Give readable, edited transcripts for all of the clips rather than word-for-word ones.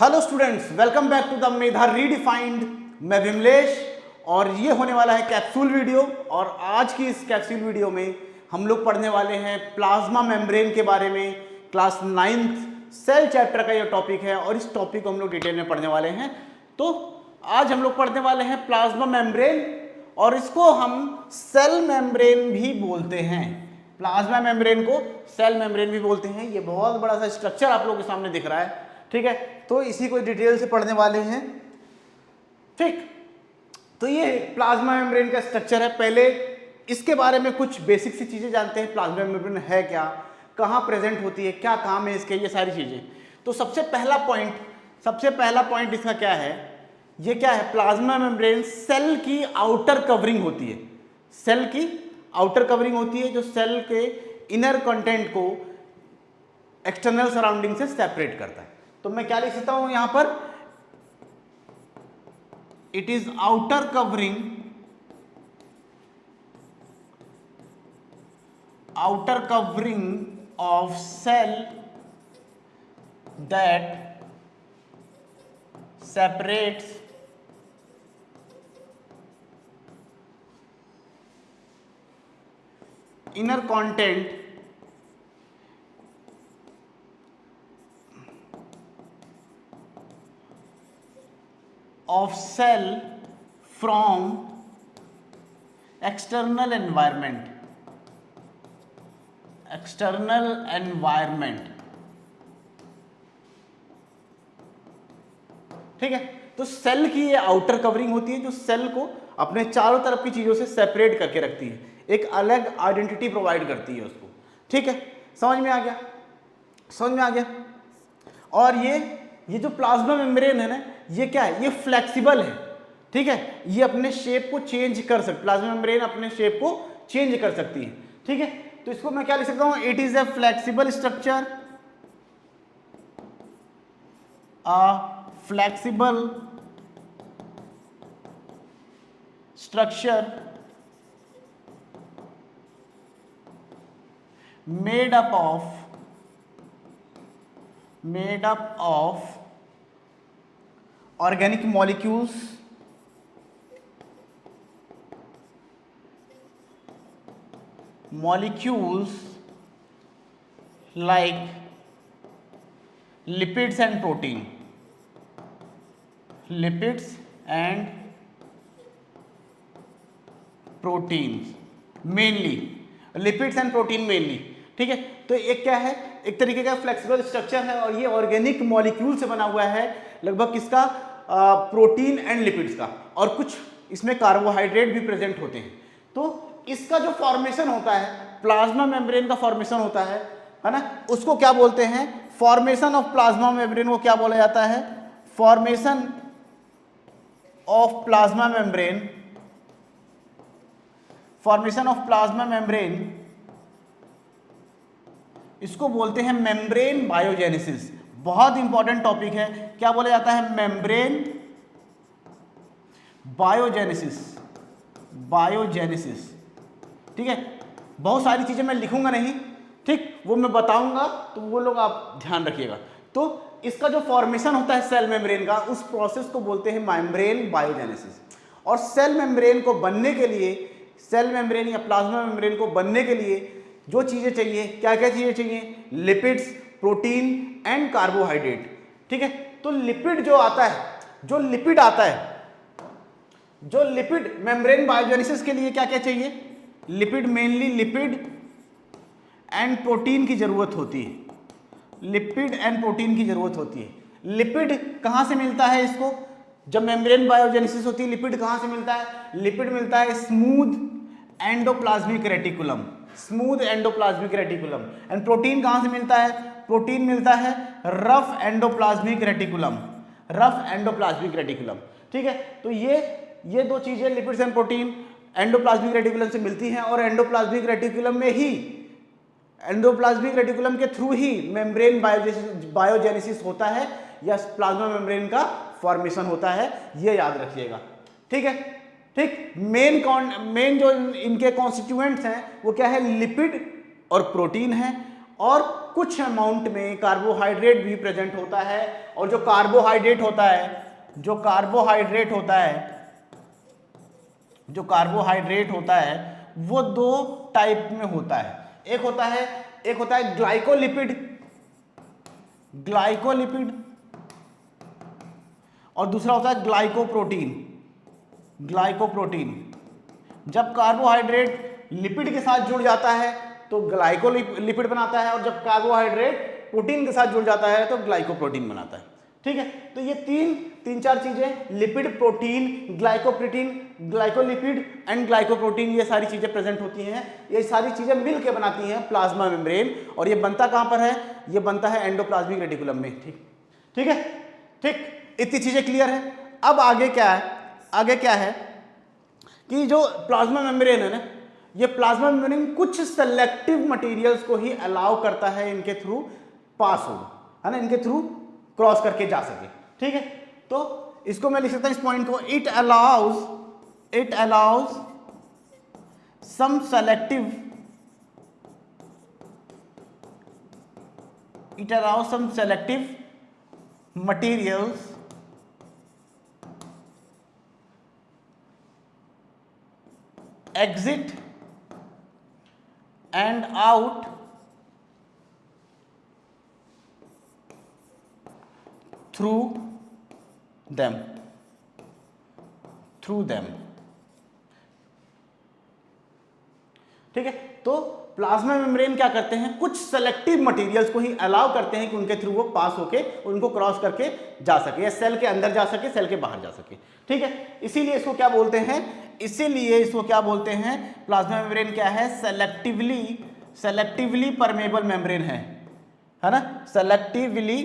Hello students, welcome back to the Medha redefined. मैं विमलेश और ये होने वाला है कैप्सूल वीडियो। और आज की इस कैप्सूल वीडियो में हम लोग पढ़ने वाले हैं प्लाज्मा मेम्ब्रेन के बारे में। क्लास 9th सेल चैप्टर का ये टॉपिक है और इस टॉपिक को हम लोग डिटेल में पढ़ने वाले हैं। तो आज हम लोग पढ़ने वाले हैं प्लाज्मा मेम्ब्रेन और इसको हम सेल मेम्ब्रेन भी बोलते हैं। प्लाज्मा मेम्ब्रेन को सेल मेम्ब्रेन भी बोलते हैं। ये बहुत बड़ा सा स्ट्रक्चर आप लोगों के सामने दिख रहा है, ठीक है। तो इसी को डिटेल से पढ़ने वाले हैं, ठीक। तो ये प्लाज्मा मेम्ब्रेन का स्ट्रक्चर है। पहले इसके बारे में कुछ बेसिक सी चीजें जानते हैं। प्लाज्मा मेम्ब्रेन है क्या, कहाँ प्रेजेंट होती है, क्या काम है इसके, ये सारी चीजें। तो सबसे पहला पॉइंट इसका क्या है, ये क्या है, प्लाज्मा मेम्ब्रेन सेल की आउटर कवरिंग होती है। सेल की आउटर कवरिंग होती है जो सेल के इनर कंटेंट को एक्सटर्नल सराउंडिंग से सेपरेट करता है। तो मैं क्या लिख सकता हूं यहां पर, it is outer covering of cell that separates inner content of cell from external environment, ठीक है। तो सेल की ये आउटर कवरिंग होती है जो सेल को अपने चारों तरफ की चीजों से सेपरेट करके रखती है, एक अलग आइडेंटिटी प्रोवाइड करती है उसको, ठीक है। समझ में आ गया। और ये जो प्लाज्मा मेम्ब्रेन है ना, ये क्या है, ये फ्लेक्सिबल है, ठीक है। ये अपने शेप को चेंज कर सकती, प्लाज्मा मेम्ब्रेन अपने शेप को चेंज कर सकती है, ठीक है। तो इसको मैं क्या लिख सकता हूं, it is a flexible structure made up of organic molecules like lipids and proteins mainly, ठीक है। तो एक क्या है, एक तरीके का फ्लेक्सिबल स्ट्रक्चर है और ये ऑर्गेनिक मॉलिक्यूल से बना हुआ है, लगभग किसका, प्रोटीन एंड लिपिड्स का, और कुछ इसमें कार्बोहाइड्रेट भी प्रेजेंट होते हैं। तो इसका जो फॉर्मेशन होता है, प्लाज्मा मेम्ब्रेन का फॉर्मेशन होता है ना, उसको क्या बोलते हैं, फॉर्मेशन ऑफ प्लाज्मा मेम्ब्रेन को क्या बोला जाता है, फॉर्मेशन ऑफ प्लाज्मा मेम्ब्रेन इसको बोलते हैं मेम्ब्रेन बायोजेनेसिस। बहुत इंपॉर्टेंट टॉपिक है। क्या बोला जाता है, मेम्ब्रेन बायोजेनेसिस, ठीक है। बहुत सारी चीजें मैं लिखूंगा नहीं, ठीक, वो मैं बताऊंगा, तो वो लोग आप ध्यान रखिएगा। तो इसका जो फॉर्मेशन होता है सेल मेम्ब्रेन का, उस प्रोसेस को बोलते हैं मेम्ब्रेन बायोजेनेसिस। और सेल मेम्ब्रेन को बनने के लिए, सेल मेम्ब्रेन या प्लाज्मा मेम्ब्रेन को बनने के लिए जो चीजें चाहिए, क्या क्या चीजें चाहिए, लिपिड्स, प्रोटीन एंड कार्बोहाइड्रेट, ठीक है। तो लिपिड मेम्ब्रेन बायोजेनेसिस के लिए क्या क्या चाहिए, lipid, mainly lipid and protein की जरूरत होती है। लिपिड कहां से मिलता है इसको, जब मेम्ब्रेन बायोजेनेसिस होती है, लिपिड कहां से मिलता है, लिपिड मिलता है smooth endoplasmic reticulum and protein कहां से मिलता है, प्रोटीन मिलता है रफ एंडोप्लाज्मिक रेटिकुलम, ठीक है। तो ये दो चीजें, lipids and protein, endoplasmic reticulum से मिलती हैं और एंडोप्लाज्मिक रेटिकुलम के थ्रू ही मेम्ब्रेन बायोजेनेसिस होता है या प्लाज्मा मेम्ब्रेन का फॉर्मेशन होता है, ये याद रखिएगा, ठीक है। ठीक, मेन जो इनके कॉन्स्टिट्यूएंट्स हैं वो क्या है, लिपिड और प्रोटीन है। और कुछ अमाउंट में कार्बोहाइड्रेट भी प्रेजेंट होता है, और जो कार्बोहाइड्रेट होता है, जो कार्बोहाइड्रेट होता है वो दो टाइप में होता है। एक होता है ग्लाइकोलिपिड, और दूसरा होता है ग्लाइकोप्रोटीन। जब कार्बोहाइड्रेट लिपिड के साथ जुड़ जाता है तो ग्लाइकोलिपिड बनाता है, और जब कार्बोहाइड्रेट प्रोटीन के साथ जुड़ जाता है तो ग्लाइकोप्रोटीन बनाता है। ठीक है, तो ये तीन चार चीजें, lipid, protein, glycoprotein, glycolipid and glycoprotein, ये सारी चीजें प्रेजेंट होती हैं। ये सारी चीजें मिलकर बनाती हैं प्लाज्मा मेम्ब्रेन, और ये बनता कहां पर है? ये बनता है एंडोप्लाज्मिक रेटिकुलम में। ठीक है, इतनी चीजें क्लियर है। अब आगे क्या है कि जो प्लाज्मा मेम्ब्रेन है ना, ये प्लाज्मा मेम्ब्रेन कुछ सेलेक्टिव मटेरियल्स को ही अलाउ करता है इनके थ्रू पास हो, है ना, इनके थ्रू क्रॉस करके जा सके। ठीक है, तो इसको मैं लिख सकता हूं, इस पॉइंट को, it allows some selective materials exit and out through them। ठीक है, तो प्लाज्मा मेम्ब्रेन क्या करते हैं, कुछ सेलेक्टिव मटेरियल्स को ही अलाउ करते हैं कि उनके थ्रू वो पास होके उनको क्रॉस करके जा सके, या सेल के अंदर जा सके, सेल के बाहर जा सके। ठीक है, इसीलिए इसको क्या बोलते हैं, प्लाज्मा मेम्ब्रेन क्या है? सेलेक्टिवली परमेबल मेम्ब्रेन है ना, selectively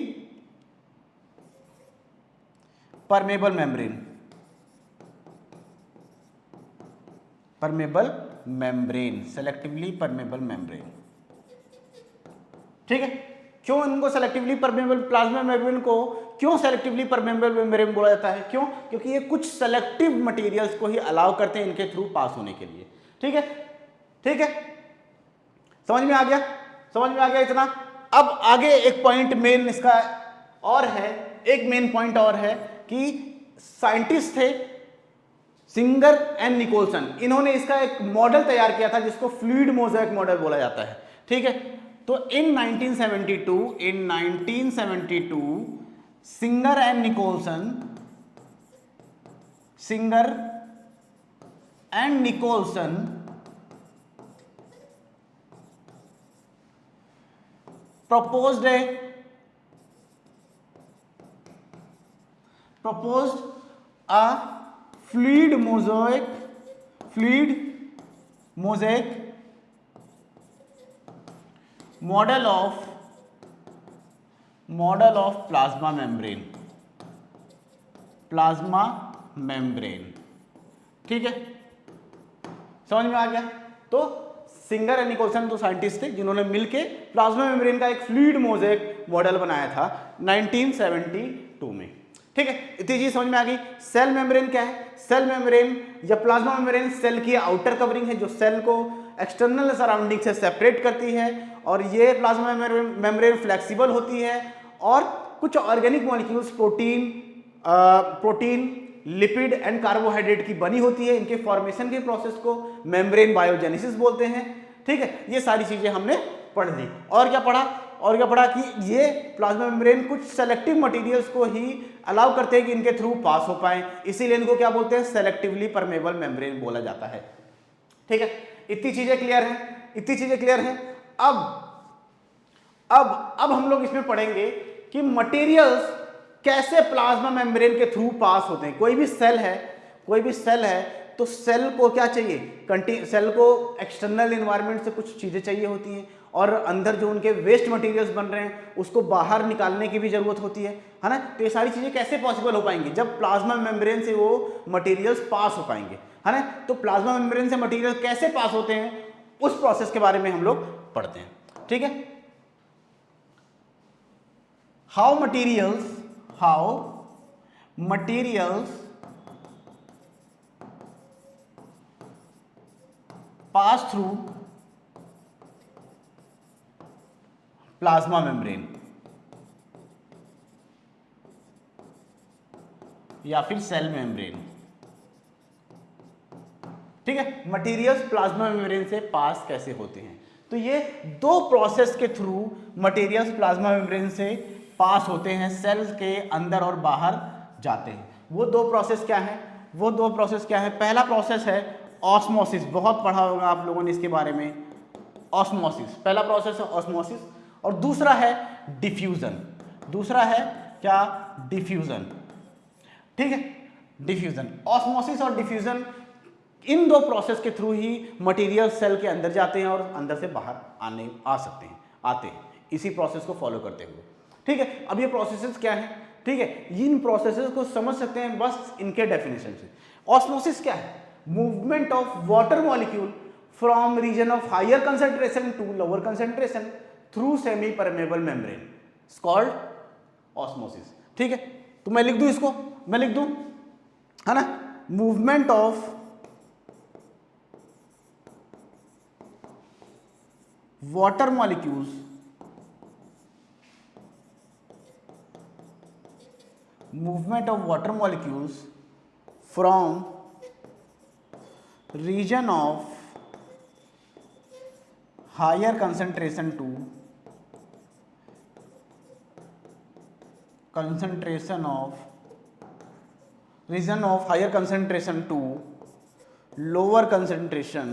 permeable membrane, selectively permeable membrane. ठीक है, क्यों इनको सेलेक्टिवली परमेबल, प्लाज्मा मेम्ब्रेन को क्यों सेलेक्टिवली परमेबल मेम्ब्रेन बोला जाता है? क्यों? क्योंकि ये कुछ सेलेक्टिव मटेरियल्स को ही अलाउ करते हैं इनके थ्रू पास होने के लिए। ठीक है, समझ में आ गया इतना। अब आगे एक पॉइंट मेन इसका और है, एक मेन पॉइंट और है कि साइंटिस्ट थे सिंगर एंड निकोलसन, इन्होंने इसका एक मॉडल तैयार किया था जिसको फ्लूइड मोज़ेक मॉडल बोला जाता है। ठीक है, तो in 1972 Singer and Nicolson proposed a fluid mosaic model of plasma membrane। ठीक है, समझ में आ गया। तो सिंगर एंड निकोलसन तो साइंटिस्ट थे जिन्होंने मिलके प्लाज्मा मेम्ब्रेन का एक फ्लूइड मोज़ेक मॉडल बनाया था 1972 में। ठीक है, इतनी चीज समझ में आ गई। सेल मेम्ब्रेन क्या है? सेल मेम्ब्रेन या प्लाज्मा मेम्ब्रेन सेल की आउटर कवरिंग है जो सेल को एक्सटर्नल सराउंडिंग से सेपरेट करती है, और ये प्लाज्मा मेम्ब्रेन फ्लेक्सिबल होती है, और कुछ organic molecules protein, lipid and carbohydrate की बनी होती है। इनके फॉर्मेशन के प्रोसेस को मेम्ब्रेन बायोजेनेसिस बोलते हैं। ठीक है, ये सारी चीजें हमने पढ़ ली। और क्या पढ़ा कि ये प्लाज्मा मेम्ब्रेन कुछ सेलेक्टिव मटेरियल्स को ही अलाउ करते हैं कि इनके थ्रू पास हो पाए, इसीलिए इनको क्या बोलते हैं? सेलेक्टिवली परमेबल मेम्ब्रेन बोला जाता है। ठीक है, इतनी चीजें क्लियर हैं। अब हम लोग इसमें पढ़ेंगे कि मटेरियल्स कैसे प्लाज्मा मेम्ब्रेन के थ्रू पास होते हैं। कोई भी सेल है तो सेल को क्या चाहिए? सेल को एक्सटर्नल एनवायरनमेंट से कुछ चीजें चाहिए होती हैं, और अंदर जो उनके वेस्ट मटेरियल्स बन रहे हैं उसको बाहर निकालने की भी जरूरत होती है ना। तो ये सारी चीजें कैसे पॉसिबल हो पाएंगी? जब प्लाज्मा मेम्ब्रेन से वो मटेरियल्स पास हो पाएंगे, है ना। तो प्लाज्मा मेम्ब्रेन से मटेरियल कैसे पास होते हैं उस प्रोसेस के बारे में हम लोग पढ़ते हैं। ठीक है, how materials pass through plasma membrane या फिर सेल मेम्ब्रेन। ठीक है, मटेरियल्स प्लाज्मा मेम्ब्रेन से पास कैसे होते हैं? तो ये दो प्रोसेस के थ्रू मटेरियल्स प्लाज्मा मेम्ब्रेन से पास होते हैं, सेल के अंदर और बाहर जाते हैं। वो दो प्रोसेस क्या है? वो दो प्रोसेस क्या है? पहला प्रोसेस है ऑस्मोसिस, बहुत पढ़ा होगा आप लोगों ने इसके बारे में। ऑस्मोसिस पहला प्रोसेस है, ऑस्मोसिस। और दूसरा है डिफ्यूजन। दूसरा है क्या? डिफ्यूजन। ठीक है, डिफ्यूजन। ऑस्मोसिस और डिफ्यूजन, इन दो प्रोसेस के थ्रू ही मटेरियल सेल के अंदर जाते हैं और अंदर से बाहर आते हैं इसी प्रोसेस को फॉलो करते हुए। ठीक है, अब ये प्रोसेसेस क्या है? ठीक है, इन प्रोसेसेस को समझ सकते हैं बस इनके डेफिनेशन से। ऑस्मोसिस क्या है? Movement of water molecule from region of higher concentration to lower concentration through semi permeable membrane, it's called osmosis. ठीक है, तो मैं लिख दूं इसको, मैं लिख दूं, है ना, movement of water molecules from region of higher concentration to lower concentration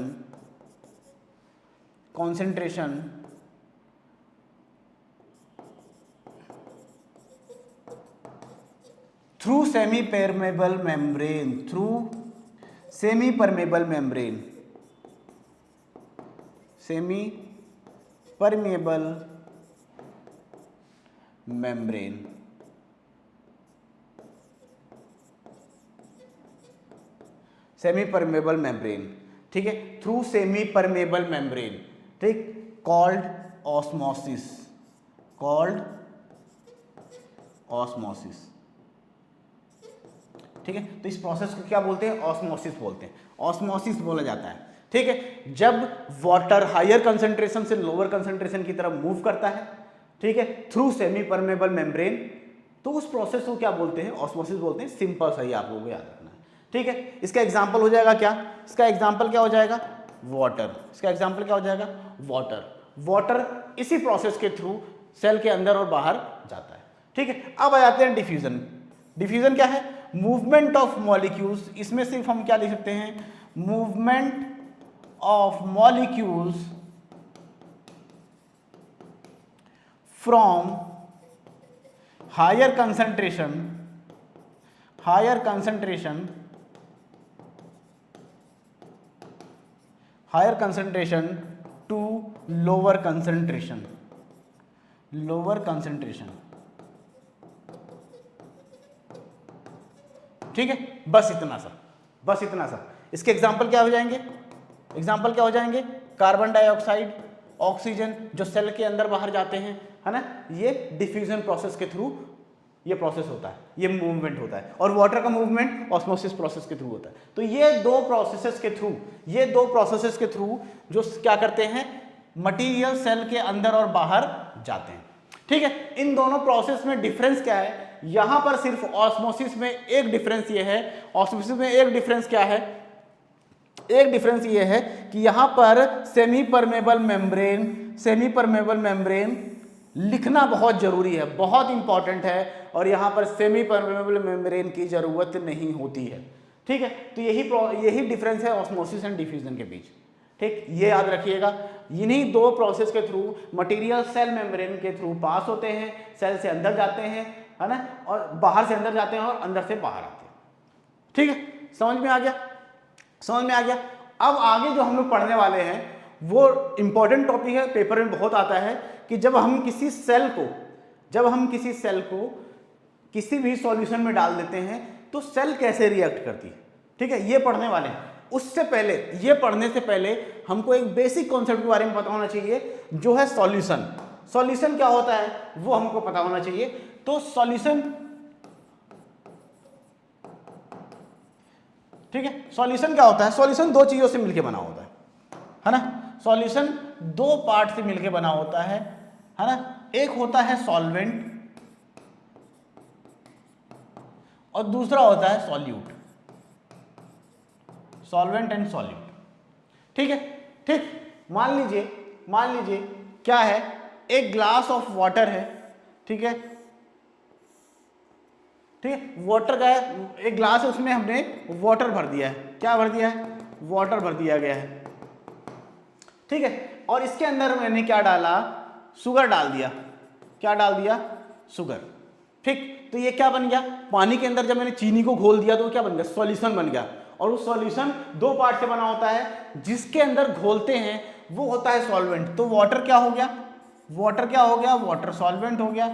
through semi-permeable membrane, semi-permeable membrane। Semi permeable membrane, ठीक है, थ्रू सेमी परमेबल मेम्ब्रेन, ठीक, कॉल्ड ऑस्मोसिस, ठीक है। तो इस प्रोसेस को क्या बोलते हैं? ऑस्मोसिस बोलते हैं, ऑस्मोसिस बोला जाता है। ठीक है, जब वाटर हायर कंसंट्रेशन से लोअर कंसंट्रेशन की तरफ मूव करता है, ठीक है, थ्रू सेमी परमेबल मेम्ब्रेन, तो उस प्रोसेस को क्या बोलते हैं? ऑस्मोसिस बोलते हैं। सिंपल सही आप लोगों को याद रखना है। ठीक है, इसका एग्जाम्पल हो जाएगा क्या? इसका एग्जाम्पल क्या हो जाएगा? वाटर। इसका एग्जाम्पल क्या हो जाएगा? वाटर इसी प्रोसेस के थ्रू सेल के अंदर और बाहर जाता है। ठीक है, अब आ जाते हैं डिफ्यूजन। डिफ्यूजन क्या है? Movement of molecules. इसमें सिर्फ हम क्या लिख सकते हैं? Movement of molecules from higher concentration to lower concentration. ठीक है, बस इतना सा। इसके एग्जाम्पल क्या हो जाएंगे? कार्बन डाइऑक्साइड, ऑक्सीजन, जो सेल के अंदर बाहर जाते हैं, है ना, ये डिफ्यूजन प्रोसेस के थ्रू ये प्रोसेस होता है, ये मूवमेंट होता है। और वाटर का मूवमेंट ऑस्मोसिस प्रोसेस के थ्रू होता है। तो ये दो प्रोसेसेस के थ्रू जो क्या करते हैं? मटीरियल सेल के अंदर और बाहर जाते हैं। ठीक है, इन दोनों प्रोसेस में डिफरेंस क्या है? यहां पर सिर्फ ऑस्मोसिस में एक डिफरेंस ये है, एक डिफरेंस ये है कि यहां पर सेमी परमेबल मेम्ब्रेन लिखना बहुत जरूरी है, बहुत इंपॉर्टेंट है, और यहां पर सेमी परमेबल मेम्ब्रेन की जरूरत नहीं होती है। ठीक है, तो यही डिफरेंस है ऑस्मोसिस एंड डिफ्यूजन के बीच। ठीक, ये याद रखिएगा। इन्हीं दो प्रोसेस के थ्रू मटेरियल सेल मेम्ब्रेन के थ्रू पास होते हैं, सेल से अंदर जाते हैं, है ना, और बाहर से अंदर जाते हैं और अंदर से बाहर आते हैं। ठीक है, समझ में आ गया? अब आगे जो हम लोग पढ़ने वाले हैं वो इंपॉर्टेंट टॉपिक है, पेपर में बहुत आता है कि जब हम किसी सेल को किसी भी सॉल्यूशन में डाल देते हैं तो सेल कैसे रिएक्ट करती है। ठीक है, ये पढ़ने वाले हैं। उससे पहले, ये पढ़ने से पहले हमको एक बेसिक कॉन्सेप्ट के बारे में पता होना चाहिए, जो है सॉल्यूशन क्या होता है वो हमको पता होना चाहिए। तो सॉल्यूशन, ठीक है, सॉल्यूशन क्या होता है? सॉल्यूशन दो चीजों से मिलकर बना होता है ना। सॉल्यूशन दो पार्ट से मिलकर बना होता है ना। एक होता है सॉल्वेंट और दूसरा होता है सॉल्यूट, सॉल्वेंट एंड सॉल्यूट। ठीक है, ठीक। मान लीजिए क्या है, एक ग्लास ऑफ वाटर है, ठीक है, ठीक है, वाटर का है, एक ग्लास है, उसमें हमने वाटर भर दिया है। क्या भर दिया है? वाटर भर दिया गया है, ठीक है। और इसके अंदर मैंने क्या डाला? शुगर डाल दिया। क्या डाल दिया? शुगर। ठीक, तो ये क्या बन गया? पानी के अंदर जब मैंने चीनी को घोल दिया तो क्या बन गया? सॉल्यूशन बन गया। और वो सॉल्यूशन दो पार्ट से बना होता है, जिसके अंदर घोलते हैं वो होता है सॉल्वेंट। तो वाटर क्या हो गया? वाटर क्या हो गया? वाटर सॉल्वेंट हो गया,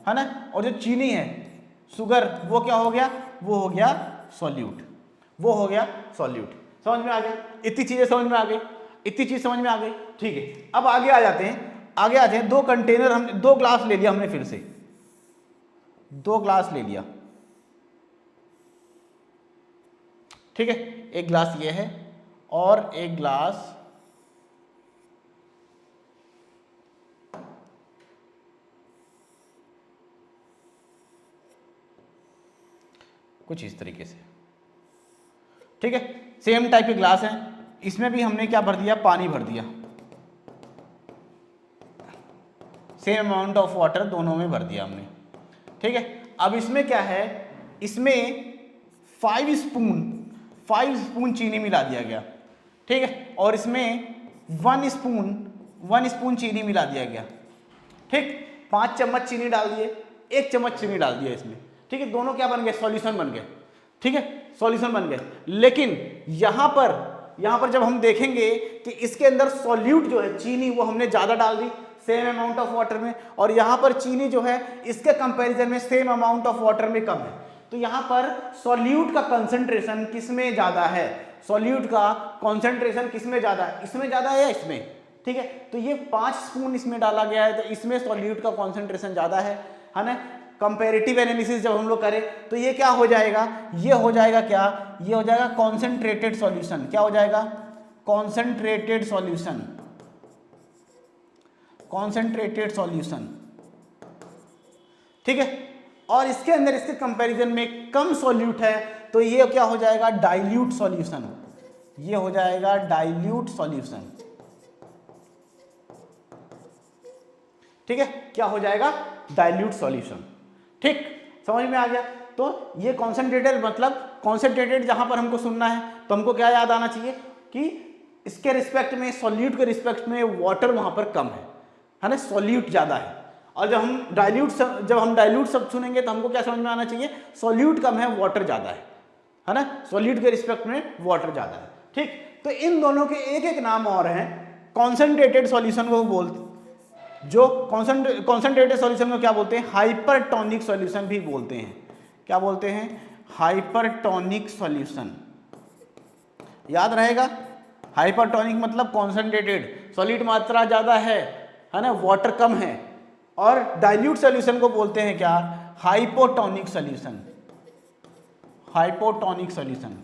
है ना। और जो चीनी है, शुगर, वो क्या हो गया? वो हो गया सॉल्यूट, वो हो गया सॉल्यूट। समझ में आ गया? इतनी चीजें समझ में आ गई, इतनी चीज समझ में आ गई। ठीक है, अब आगे आ जाते हैं, दो कंटेनर, हम दो ग्लास ले लिया हमने, फिर से दो ग्लास ले लिया, ठीक है। एक ग्लास ये है और एक ग्लास कुछ इस तरीके से, ठीक है। सेम टाइप के ग्लास है, इसमें भी हमने क्या भर दिया? पानी भर दिया। सेम अमाउंट ऑफ वाटर दोनों में भर दिया हमने, ठीक है। अब इसमें क्या है? इसमें 5 स्पून चीनी मिला दिया गया, ठीक है। और इसमें 1 स्पून चीनी मिला दिया गया, ठीक। 5 चम्मच चीनी डाल दिए, 1 चम्मच चीनी डाल दिया इसमें, ठीक है। दोनों क्या बन गए? सॉल्यूशन बन गए, ठीक है, सॉल्यूशन बन गए। लेकिन यहां पर जब हम देखेंगे कि इसके अंदर सॉल्यूट जो है, चीनी, वो हमने ज्यादा डाल the same amount of water में, और यहां पर चीनी जो है इसके कंपैरिजन में सेम अमाउंट ऑफ वाटर में कम है। तो यहां पर सॉल्यूट का कंसंट्रेशन किसमें ज्यादा है? सॉल्यूट का कंसंट्रेशन किसमें ज्यादा है? इसमें ज्यादा है या इसमें? ठीक है, तो ये 5 स्पून इसमें डाला गया है, तो इसमें सॉल्यूट का कंसंट्रेशन ज्यादा है ना। कंपैरेटिव एनालिसिस जब हम लोग करें तो ये क्या हो जाएगा? ये हो जाएगा क्या? ये हो जाएगा कॉन्सेंट्रेटेड सॉल्यूशन। क्या हो जाएगा? कॉन्सेंट्रेटेड सॉल्यूशन, कॉन्सेंट्रेटेड सॉल्यूशन, ठीक है। और इसके अंदर इसके कंपैरिजन में कम सॉल्यूट है, तो ये क्या हो जाएगा? Dilute solution. ये हो जाएगा डाइल्यूट सॉल्यूशन, ठीक है। क्या हो जाएगा? डाइल्यूट सॉल्यूशन, ठीक। समझ में आ गया? तो ये कॉन्सेंट्रेटेड, मतलब कॉन्सेंट्रेटेड जहां पर हमको सुनना है तो हमको क्या याद आना चाहिए कि इसके रिस्पेक्ट में, सॉल्यूट के रिस्पेक्ट में वाटर वहां पर कम है ना, सॉल्यूट ज्यादा है। और जब हम डाइल्यूट शब्द सुनेंगे तो हमको क्या समझ में आना चाहिए? सॉल्यूट कम है, वाटर ज्यादा है ना, सॉल्यूट के रिस्पेक्ट में वाटर ज्यादा है, ठीक। तो इन दोनों के एक एक नाम और हैं। कॉन्सेंट्रेटेड सॉल्यूशन को बोलते, जो कॉन्सेंट्रेटेड सॉल्यूशन को क्या बोलते हैं? हाइपरटोनिक सॉल्यूशन भी बोलते हैं। क्या बोलते हैं? Hypertonic solution. याद रहेगा, हाइपरटोनिक मतलब कॉन्सेंट्रेटेड, सॉलिड मात्रा ज्यादा है ना, वाटर कम है। और डाइल्यूट सॉल्यूशन को बोलते हैं क्या? हाइपोटोनिक सॉल्यूशन, हाइपोटोनिक सॉल्यूशन,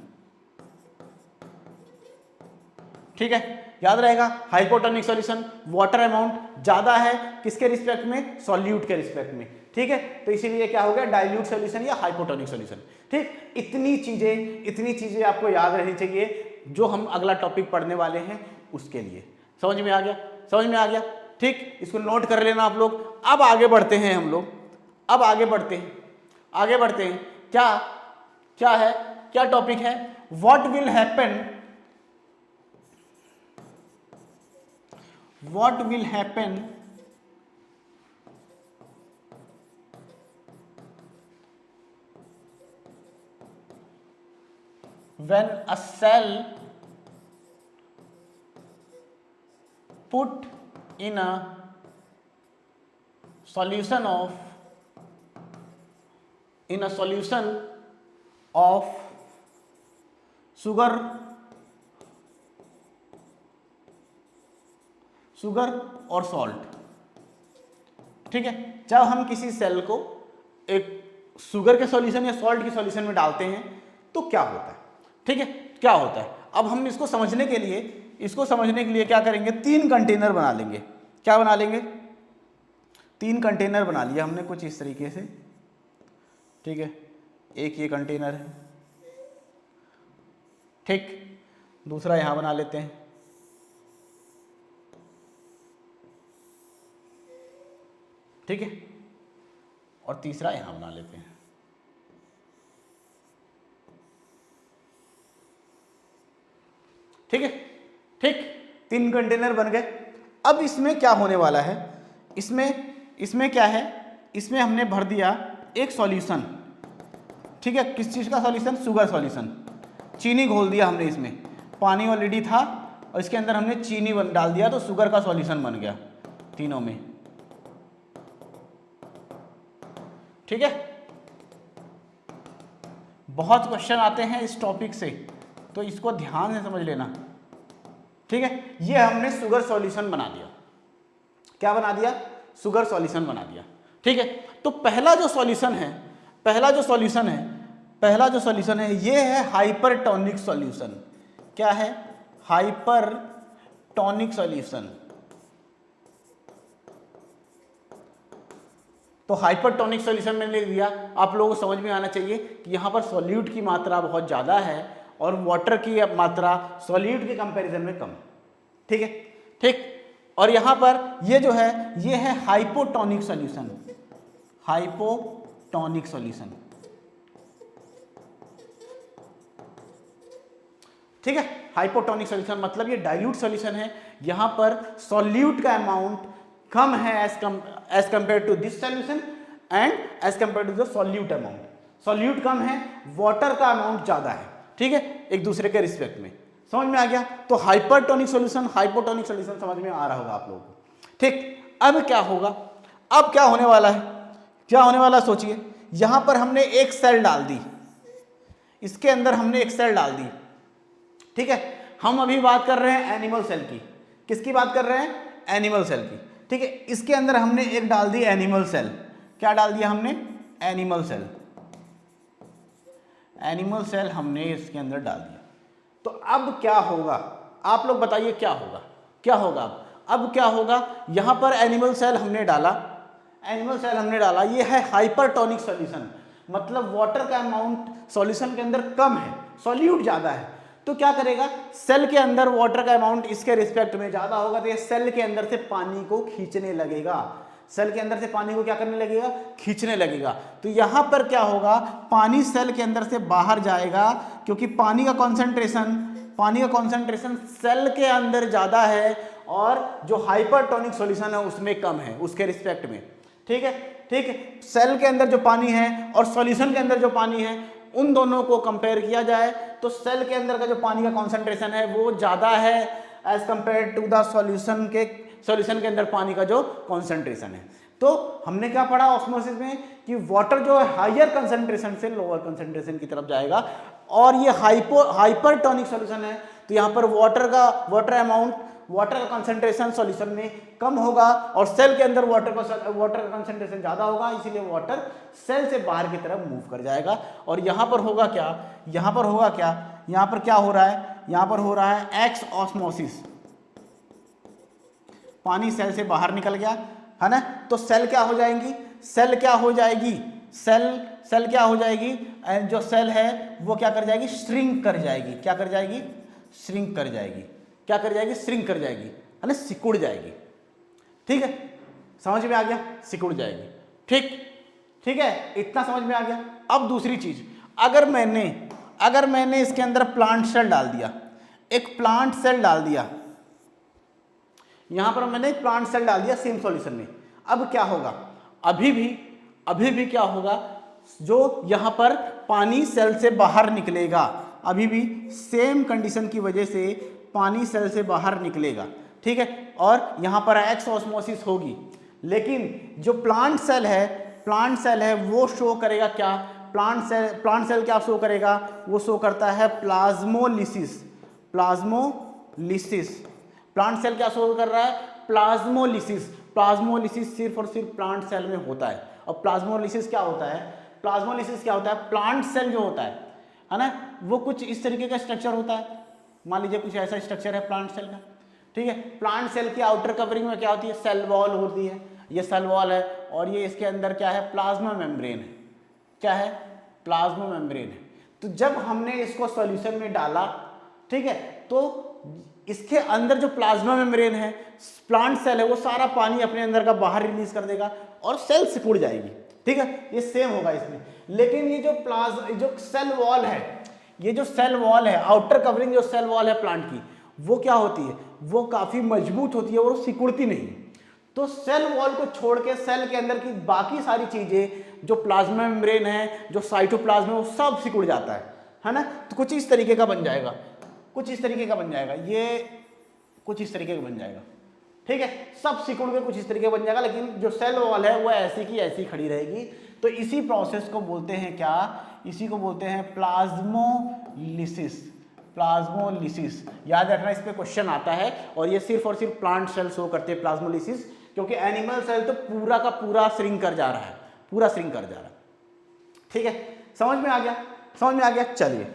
ठीक है। याद रहेगा, हाइपोटोनिक सॉल्यूशन, वाटर अमाउंट ज्यादा है किसके रिस्पेक्ट में? सॉल्यूट के रिस्पेक्ट में, ठीक है। तो इसीलिए क्या हो गया? डाइल्यूट सॉल्यूशन या हाइपोटोनिक सॉल्यूशन, ठीक। इतनी चीजें आपको याद रहनी चाहिए जो हम अगला टॉपिक पढ़ने वाले हैं उसके लिए। समझ में आ गया? समझ में आ गया, ठीक। इसको नोट कर लेना आप लोग। अब आगे बढ़ते हैं हम लोग, अब आगे बढ़ते हैं। क्या है? क्या टॉपिक है? What will happen, what will happen when a cell put in a solution of sugar और सॉल्ट, ठीक है। जब हम किसी सेल को एक शुगर के सॉल्यूशन या सॉल्ट के सॉल्यूशन में डालते हैं तो क्या होता है, ठीक है, क्या होता है। अब हम इसको समझने के लिए क्या करेंगे? 3 कंटेनर बना लेंगे। क्या बना लेंगे? 3 कंटेनर बना लिया हमने कुछ इस तरीके से, ठीक है, एक ये कंटेनर है, ठीक, दूसरा यहाँ बना लेते हैं, ठीक है, और तीसरा यहाँ बना लेते हैं। ठीक है, ठीक, 3 कंटेनर बन गए। अब इसमें क्या होने वाला है, इसमें क्या है, इसमें हमने भर दिया एक सॉल्यूशन, ठीक है, किस चीज़ का सॉल्यूशन, शुगर सॉल्यूशन, चीनी घोल दिया हमने इसमें, पानी ऑलरेडी था और इसके अंदर हमने चीनी डाल दिया तो शुगर का सॉल्यूशन बन गया तीनों में, ठीक है। बहुत क्वेश्चन आते हैं इस टॉपिक से, तो इसको ध्यान से समझ लेना, ठीक है। ये हमने शुगर सॉल्यूशन बना दिया, क्या बना दिया, शुगर सॉल्यूशन बना दिया, ठीक है। तो पहला जो सॉल्यूशन है ये है हाइपरटोनिक सॉल्यूशन। क्या है, हाइपरटोनिक सॉल्यूशन। तो हाइपरटोनिक सॉल्यूशन मैंने लिख दिया, आप लोगों को समझ में आना चाहिए कि यहाँ पर सॉल्यूट की मात्रा बहुत ज़्यादा है और वाटर की मात्रा सॉल्यूट के कंपैरिजन में कम, ठीक है, ठीक। और यहाँ पर ये जो है ये है हाइपोटोनिक सॉल्यूशन, हाइपोटोनिक सॉल्यूशन, ठीक है। हाइपोटोनिक सॉल्यूशन मतलब ये डाइल्यूट सॉल्यूशन है, यहाँ पर सॉल्यूट का अमाउंट कम है as compare to this solution and as compare to the solute amount, solute कम है, वाटर का अमाउंट ज्यादा है, ठीक है, एक दूसरे के रिस्पेक्ट में। समझ में आ गया। तो हाइपरटोनिक सॉल्यूशन, हाइपोटोनिक सॉल्यूशन समझ में आ रहा होगा आप लोगों को, ठीक। अब क्या होगा, अब क्या होने वाला है, क्या होने वाला सोचिए। यहां पर हमने एक सेल डाल दी, इसके अंदर हमने एक सेल डाल दी, ठीक है। हम अभी बात कर रहे हैं एनिमल सेल की, किसकी बात कर रहे हैं, एनिमल सेल की, ठीक है। इसके अंदर हमने एक डाल दी एनिमल सेल, क्या डाल दिया हमने, एनिमल सेल, एनिमल सेल हमने इसके अंदर डाल दिया। तो अब क्या होगा, आप लोग बताइए क्या होगा, क्या होगा अब क्या होगा। यहां पर एनिमल सेल हमने डाला, एनिमल सेल हमने डाला, ये है हाइपरटोनिक सॉल्यूशन, मतलब वाटर का अमाउंट सॉल्यूशन के अंदर कम है, सॉल्यूट ज्यादा है। तो क्या करेगा, सेल के अंदर वाटर का अमाउंट इसके रिस्पेक्ट में ज्यादा होगा, तो ये सेल के अंदर से पानी को खींचने लगेगा, सेल के अंदर से पानी को क्या करने लगेगा, खींचने लगेगा। तो यहां पर क्या होगा, पानी सेल के अंदर से बाहर जाएगा, क्योंकि पानी का कॉन्सेंट्रेशन सेल के अंदर ज्यादा है और जो हाइपरटोनिक सॉल्यूशन है उसमें कम है उसके रिस्पेक्ट में, ठीक है, ठीक है। सेल के अंदर जो पानी है और सॉल्यूशन के अंदर जो पानी है उन दोनों को कंपेयर किया जाए तो सेल के अंदर का जो पानी का कॉन्सेंट्रेशन है वो ज्यादा है as compare to the solution के अंदर पानी का जो कॉन्सेंट्रेशन है। तो हमने क्या पढ़ा ऑस्मोसिस में कि वाटर जो है हायर कंसेंट्रेशन से लोअर कंसेंट्रेशन की तरफ जाएगा, और ये हाइपरटोनिक सॉल्यूशन है तो यहाँ पर वाटर का कंसेंट्रेशन सॉल्यूशन में कम होगा और सेल के अंदर वाटर का कंसेंट्रेशन ज्यादा होगा, इसीलिए वाटर सेल से बाहर की तरफ मूव कर जाएगा। और यहाँ पर होगा क्या, यहाँ पर क्या हो रहा है, यहाँ पर हो रहा है एक्स ऑस्मोसिस, पानी सेल से बाहर निकल गया है ना, तो सेल क्या हो जाएगी, जो सेल है वो क्या कर जाएगी, श्रिंक कर जाएगी, है ना, सिकुड़ जाएगी, ठीक है, समझ में आ गया, सिकुड़ जाएगी, ठीक है, इतना समझ में आ गया। अब दूसरी चीज, अगर मैंने इसके अंदर प्लांट सेल डाल दिया, एक प्लांट सेल डाल दिया, यहां पर मैंने एक प्लांट सेल डाल दिया सेम सॉल्यूशन में, अब क्या होगा, अभी भी क्या होगा, जो यहां पर पानी सेल से बाहर निकलेगा, अभी भी सेम कंडीशन की वजह से पानी सेल से बाहर निकलेगा, ठीक है, और यहां पर एक्स ऑस्मोसिस होगी, लेकिन जो प्लांट सेल है वो शो करेगा क्या, प्लांट सेल क्या शो करेगा, वो शो करता है प्लाज्मोलिसिस। प्लांट सेल क्या शो कर रहा है, प्लाज्मोलिसिस सिर्फ और सिर्फ प्लांट सेल में होता है। और प्लाज्मोलिसिस क्या होता है, प्लांट सेल जो होता है ना, वो कुछ इस तरीके का स्ट्रक्चर होता है, मान लीजिए कुछ ऐसा स्ट्रक्चर है प्लांट सेल का, ठीक है। प्लांट सेल की आउटर कवरिंग में क्या होती है, सेल वॉल होती है, ये सेल वॉल है और ये इसके अंदर क्या है, प्लाज्मा मेम्ब्रेन है। क्या है, प्लाज्मा मेम्ब्रेन है। तो जब हमने इसको सॉल्यूशन में डाला, ठीक है, तो इसके अंदर जो प्लाज्मा मेम्ब्रेन है, प्लांट सेल है, वो सारा पानी अपने अंदर का बाहर रिलीज कर देगा और सेल सिकुड़ जाएगी। ठीक है, ये सेम होगा इसमें। लेकिन ये जो सेल वॉल है, ये जो सेल वॉल है, आउटर कवरिंग जो सेल वॉल है प्लांट की, वो क्या होती है, वो काफी मजबूत होती है और वो सिकुड़ती नहीं। तो सेल वॉल को छोड़ के सेल के अंदर की बाकी सारी चीजें, जो प्लाज्मा मेम्ब्रेन है, जो साइटोप्लाज्म है, वो सब सिकुड़ जाता है ना। तो कुछ इस तरीके का बन जाएगा, कुछ इस तरीके का बन जाएगा, ये कुछ इस तरीके का बन जाएगा। ठीक है, सब सिकुड़ के कुछ इस तरीके बन जाएगा, लेकिन जो सेल वॉल है वो ऐसी की ऐसी खड़ी रहेगी। तो इसी प्रोसेस को बोलते हैं क्या, इसी को बोलते हैं प्लाज्मोलिसिस। प्लाज्मोलिसिस याद रखना, इस पे क्वेश्चन आता है और ये सिर्फ और सिर्फ प्लांट सेल शो करते हैं प्लाज्मोलिसिस, क्योंकि एनिमल सेल तो पूरा का पूरा श्रिंक कर जा रहा है, पूरा श्रिंक कर जा रहा है। ठीक है, समझ में आ गया, समझ में आ गया। चलिए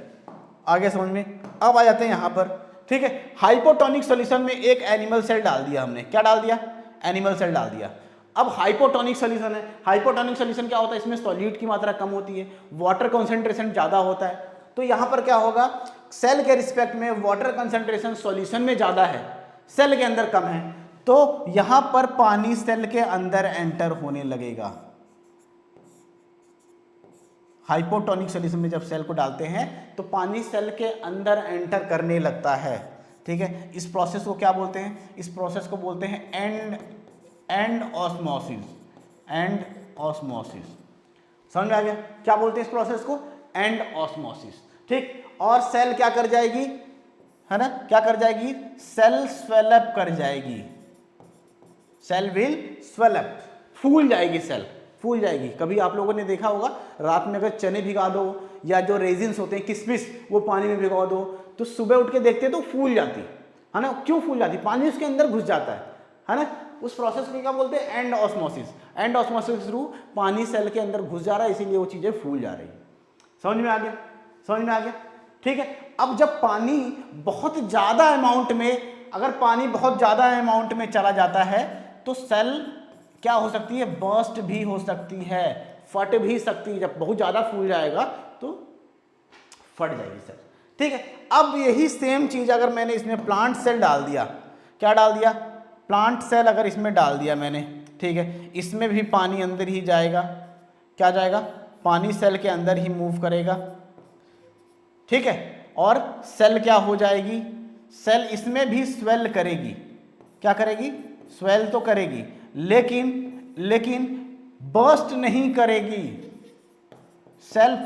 आगे समझ में। अब आ जाते हैं यहां पर। ठीक है, हाइपोटोनिक सॉल्यूशन में एक एनिमल सेल डाल दिया हमने। क्या डाल दिया, एनिमल सेल डाल दिया। अब हाइपोटोनिक सॉल्यूशन है। हाइपोटोनिक सॉल्यूशन क्या होता है, इसमें सॉल्यूट की मात्रा कम होती है, वाटर कॉन्सेंट्रेशन ज्यादा होता है। तो यहां पर क्या होगा, सेल के रिस्पेक्ट में वाटर कंसंट्रेशन सॉल्यूशन में ज्यादा है, सेल के अंदर कम है, तो यहां पर पानी सेल के अंदर एंटर होने लगेगा। हाइपोटोनिक सॉल्यूशन में जब सेल को डालते हैं तो पानी सेल के अंदर एंटर करने लगता है। ठीक है, इस प्रोसेस को क्या बोलते हैं, इस प्रोसेस को बोलते हैं एंड ऑस्मोसिस। एंड ऑस्मोसिस, समझ में आ गया, क्या बोलते हैं इस प्रोसेस को, एंड ऑस्मोसिस। ठीक, और सेल क्या कर जाएगी, है ना, क्या कर जाएगी, सेल स्वेलअप कर जाएगी। सेल विल स्वेलअप, फूल जाएगी, सेल फूल जाएगी। कभी आप लोगों ने देखा होगा, रात में अगर चने भिगा दो या जो रेजिन्स होते हैं किशमिश, वो पानी में भिगा दो, तो सुबह उठ के देखते हैं तो फूल जाती है ना। क्यों फूल जाती, पानी उसके अंदर घुस जाता है ना। उस प्रोसेस को क्या बोलते हैं, एंड ऑस्मोसिस। एंड ऑस्मोसिस के थ्रू पानी सेल के अंदर घुस जा रहा है, इसीलिए वो चीजें फूल जा रही है। समझ में आ गया, समझ में आ गया। ठीक है, अब जब पानी बहुत ज्यादा अमाउंट में, अगर पानी बहुत ज्यादा अमाउंट में चला जाता है तो सेल क्या हो सकती है, बर्स्ट भी हो सकती है, फट भी सकती है। जब बहुत ज्यादा फूल जाएगा तो फट जाएगी सेल। ठीक है, अब यही सेम चीज अगर मैंने इसमें प्लांट सेल डाल दिया, क्या डाल दिया, प्लांट सेल अगर इसमें डाल दिया मैंने, ठीक है, इसमें भी पानी अंदर ही जाएगा। क्या जाएगा, पानी सेल के अंदर ही मूव करेगा। ठीक है, और सेल क्या हो जाएगी, सेल इसमें भी स्वेल करेगी। क्या करेगी, स्वेल तो करेगी, लेकिन बर्स्ट नहीं करेगी। सेल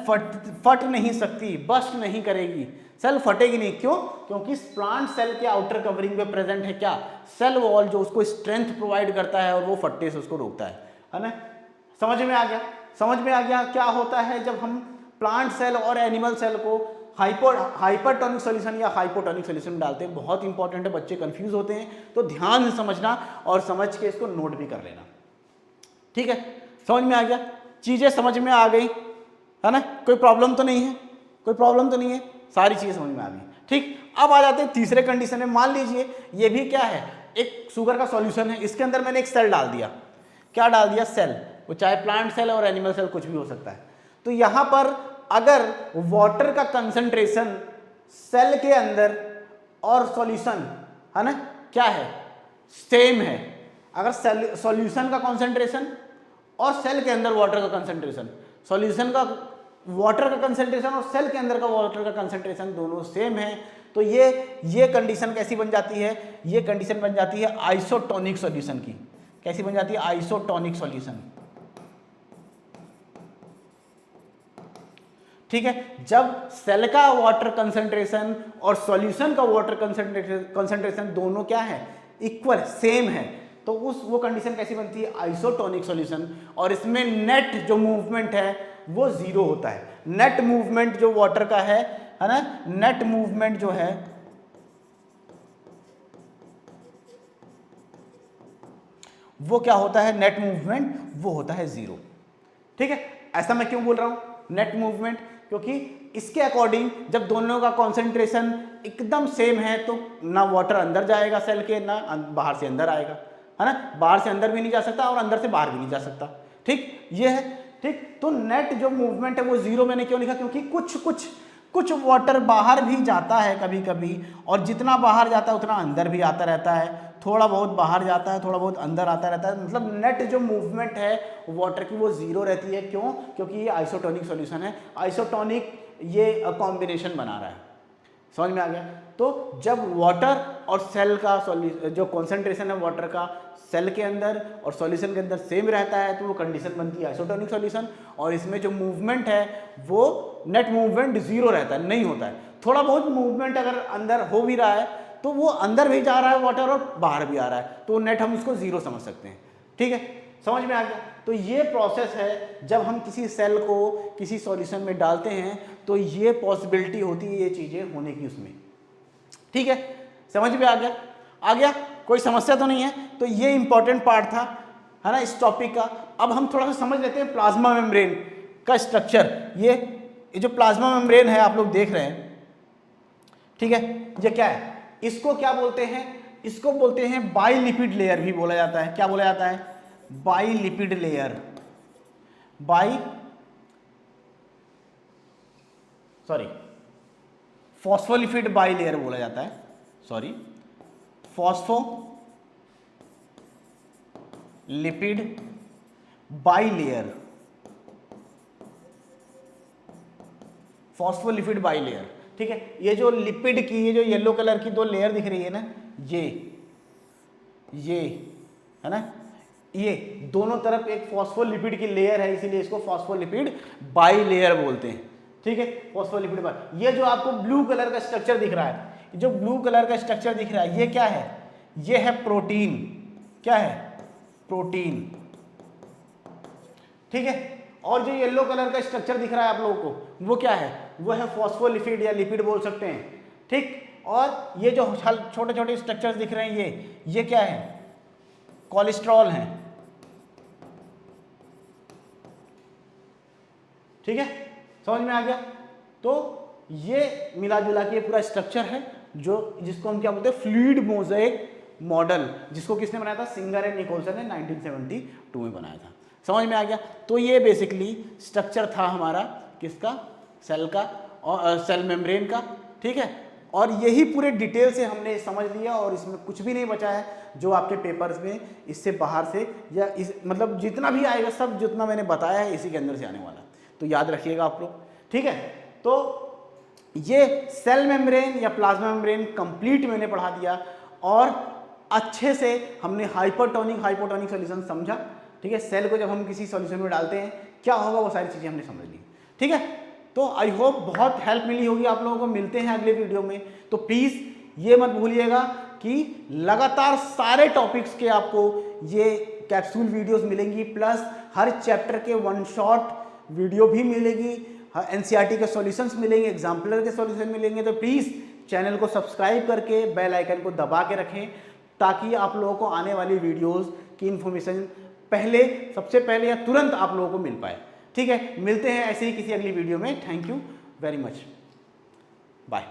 फट नहीं सकती, बर्स्ट नहीं करेगी, सेल फटेगी नहीं। क्यों, क्योंकि प्लांट सेल के आउटर कवरिंग में प्रेजेंट है क्या, सेल वॉल, जो उसको स्ट्रेंथ प्रोवाइड करता है और वो फटने से उसको रोकता है ना। समझ में आ गया, समझ में आ गया। क्या होता है जब हम प्लांट सेल और एनिमल सेल को हाइपरटोनिक सॉल्यूशन या हाइपोटोनिक सॉल्यूशन में डालते हैं, बहुत इंपॉर्टेंट है, बच्चे कंफ्यूज होते हैं, तो ध्यान से समझना और समझ के इसको नोट भी कर लेना। ठीक है, समझ में आ गया, चीजें समझ में आ गई है ना, कोई प्रॉब्लम तो नहीं है, कोई प्रॉब्लम तो नहीं है, सारी चीजें समझ में आ गई। ठीक, अब आ जाते हैं तीसरे कंडीशन में। मान लीजिए ये भी क्या है, एक शुगर का सॉल्यूशन है, इसके अंदर मैंने एक सेल डाल दिया। क्या डाल दिया, सेल, वो चाहे प्लांट सेल और एनिमल सेल कुछ भी हो सकता है। तो यहां पर अगर वाटर का कंसंट्रेशन सेल के अंदर और सॉल्यूशन, है ना, क्या है, सेम है, अगर सॉल्यूशन का कंसंट्रेशन और सेल के अंदर वाटर का कंसंट्रेशन, सॉल्यूशन का वाटर का कंसंट्रेशन और सेल के अंदर का वाटर का कंसंट्रेशन दोनों सेम है, तो ये कंडीशन कैसी बन जाती है, ये कंडीशन बन जाती है आइसोटोनिक सॉल्यूशन की। कैसी बन जाती है, आइसोटोनिक सॉल्यूशन। ठीक है, जब सेल का वाटर कंसंट्रेशन और सॉल्यूशन का वाटर कंसंट्रेशन दोनों क्या है, इक्वल, सेम है, तो वो कंडीशन कैसी बनती है, आइसोटोनिक सॉल्यूशन। और इसमें नेट जो मूवमेंट है वो जीरो होता है। नेट मूवमेंट जो वाटर का है ना, नेट मूवमेंट जो है वो क्या होता है, नेट मूवमेंट वो होता है जीरो। ठीक है, ऐसा मैं क्यों बोल रहा हूं नेट मूवमेंट, क्योंकि इसके अकॉर्डिंग जब दोनों का कॉन्सेंट्रेशन एकदम सेम है तो ना वाटर अंदर जाएगा सेल के, ना बाहर से अंदर आएगा, है ना, बाहर से अंदर भी नहीं जा सकता और अंदर से बाहर भी नहीं जा सकता। ठीक, ये है। ठीक, तो नेट जो मूवमेंट है वो जीरो मैंने क्यों लिखा, क्योंकि कुछ वाटर बाहर भी जाता है कभी कभी, और जितना बाहर जाता है उतना अंदर भी आता रहता है, थोड़ा बहुत बाहर जाता है, थोड़ा बहुत अंदर आता रहता है। मतलब नेट जो मूवमेंट है वाटर की वो जीरो रहती है। क्यों? क्योंकि ये आइसोटोनिक सॉल्यूशन है, आइसोटोनिक ये कॉम्बिनेशन बना रहा है। समझ में आ गया? तो जब वाटर और सेल का जो कॉन्सेंट्रेशन है वाटर का सेल के अंदर और सॉल्यूशन के अंदर सेम रहता है तो वो कंडीशन बनती है आइसोटोनिक सॉल्यूशन। और इसमें जो मूवमेंट है वो नेट मूवमेंट जीरो रहता है, नहीं होता है। थोड़ा बहुत मूवमेंट अगर अंदर हो भी रहा है तो वो अंदर भी जा रहा है वाटर और बाहर भी आ रहा है, तो नेट हम उसको जीरो समझ सकते हैं। ठीक है, समझ में आ गया? तो ये प्रोसेस है, जब हम किसी सेल को किसी सॉल्यूशन में डालते हैं तो ये पॉसिबिलिटी होती है ये चीजें होने की उसमें। ठीक है, समझ में आ गया? आ गया? कोई समस्या तो नहीं है? तो ये इंपॉर्टेंट पार्ट था, है ना, इस टॉपिक का। अब हम थोड़ा सा समझ लेते हैं प्लाज्मा मेम्ब्रेन का स्ट्रक्चर। ये जो प्लाज्मा मेम्ब्रेन है आप लोग देख रहे हैं, ठीक है, ये क्या है? इसको क्या बोलते हैं? इसको बोलते हैं बाइलिपिड लेयर भी बोला जाता है। क्या बोला जाता है? Bilipid layer. फॉस्फोलिपिड बाइलेयर बोला जाता है, sorry, phospholipid bilayer, phospholipid bilayer. ठीक है, ये जो लिपिड की ये जो येलो कलर की दो लेयर दिख रही है ना, ये है ना, ये दोनों तरफ एक फॉस्फोलिपिड की लेयर है, इसीलिए इसको फॉस्फोलिपिड बाइलेयर बोलते हैं। ठीक है, फॉस्फोलिपिड बाइ। ये जो आपको ब्लू कलर का स्ट्रक्चर दिख रहा है, जो ब्लू कलर का स्ट्रक्चर दिख रहा है, ये क्या है? ये है प्रोटीन। क्या है? प्रोटीन। ठीक है, और जो येलो कलर का स्ट्रक्चर दिख रहा है आप लोगों को, वो क्या है? वो है फॉस्फोलिपिड या लिपिड बोल सकते हैं। ठीक, और ये जो छोटे छोटे स्ट्रक्चर्स दिख रहे हैं, ये क्या है? कोलेस्ट्रॉल है। ठीक है, समझ में आ गया? तो ये मिला जुला के पूरा स्ट्रक्चर है जिसको हम क्या बोलते हैं? फ्लूइड मोज़ेक मॉडल, जिसको किसने बनाया था? सिंगर एंड निकोलसन ने 1972 में बनाया था। समझ में आ गया? तो ये बेसिकली स्ट्रक्चर था हमारा किसका? सेल का और सेल मेम्ब्रेन का। ठीक है, और यही पूरे डिटेल से हमने समझ लिया और इसमें कुछ भी नहीं बचा है जो आपके पेपर्स में इससे बाहर से या मतलब जितना भी आएगा सब जितना मैंने बताया है इसी के अंदर से आने वाला। तो याद रखिएगा आप लोग। ठीक है, तो ये सेल मेम्ब्रेन या प्लाज्मा मेम्ब्रेन कंप्लीट मैंने पढ़ा दिया और अच्छे से हमने हाइपोटोनिक सॉल्यूशन समझा। ठीक है, सेल को जब हम किसी सॉल्यूशन में डालते हैं क्या होगा वो सारी चीज़ें हमने समझ ली। ठीक है, तो आई होप बहुत हेल्प मिली होगी आप लोगों को। मिलते हैं अगले वीडियो में। तो प्लीज़ ये मत भूलिएगा कि लगातार सारे टॉपिक्स के आपको ये कैप्सूल वीडियोस मिलेंगी, प्लस हर चैप्टर के वन शॉट वीडियो भी मिलेगी, एनसीईआरटी के सॉल्यूशंस मिलेंगे, एग्जाम्पलर के सॉल्यूशन मिलेंगे। तो प्लीज़ चैनल को सब्सक्राइब करके बेल आइकन को दबा के रखें ताकि आप लोगों को आने वाली वीडियोस की इन्फॉर्मेशन सबसे पहले या तुरंत आप लोगों को मिल पाए। ठीक है, मिलते हैं ऐसे ही किसी अगली वीडियो में। Thank you very much, bye.